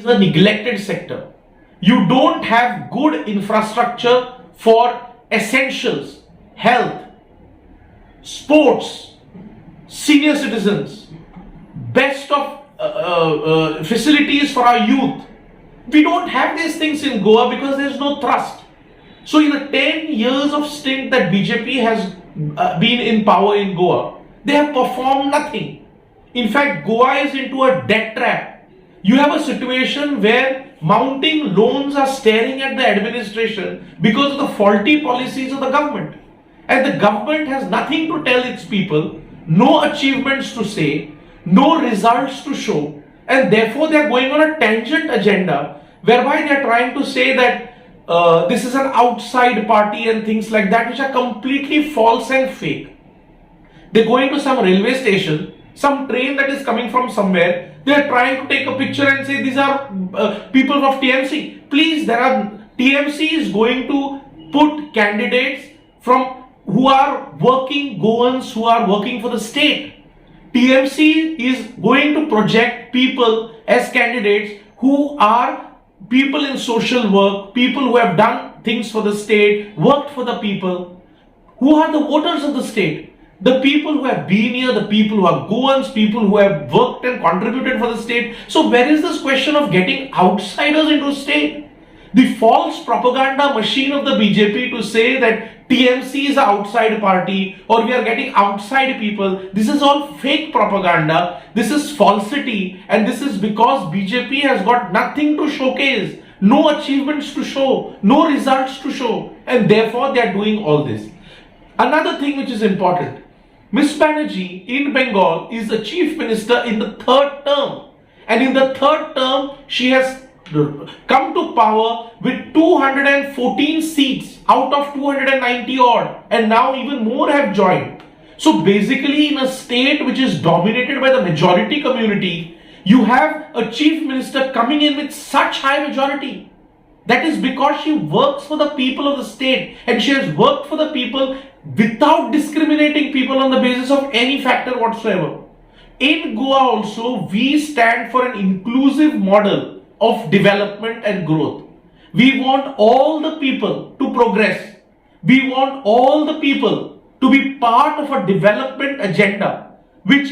is a neglected sector. You don't have good infrastructure for essentials, health, sports, senior citizens, best of facilities for our youth. We don't have these things in Goa because there's no trust. So in the 10 years of stint that BJP has been in power in Goa, they have performed nothing. In fact, Goa is into a debt trap. You have a situation where mounting loans are staring at the administration because of the faulty policies of the government. And the government has nothing to tell its people, no achievements to say, no results to show, and therefore they are going on a tangent agenda whereby they are trying to say that this is an outside party and things like that, which are completely false and fake. They go into some railway station, some train that is coming from somewhere, they are trying to take a picture and say these are people of TMC. Please, TMC is going to put candidates from who are working Goans, who are working for the state. TMC is going to project people as candidates who are people in social work, people who have done things for the state, worked for the people, who are the voters of the state. The people who have been here, the people who are Goans, people who have worked and contributed for the state. So where is this question of getting outsiders into state? The false propaganda machine of the BJP to say that TMC is an outside party or we are getting outside people. This is all fake propaganda. This is falsity, and this is because BJP has got nothing to showcase, no achievements to show, no results to show, and therefore they are doing all this. Another thing which is important, Miss Banerjee in Bengal is the chief minister in the third term, and in the third term she has come to power with 214 seats out of 290 odd, and now even more have joined. So basically, in a state which is dominated by the majority community, you have a chief minister coming in with such high majority. That is because she works for the people of the state, and she has worked for the people without discriminating people on the basis of any factor whatsoever. In Goa also, we stand for an inclusive model of development and growth. We want all the people to progress. We want all the people to be part of a development agenda which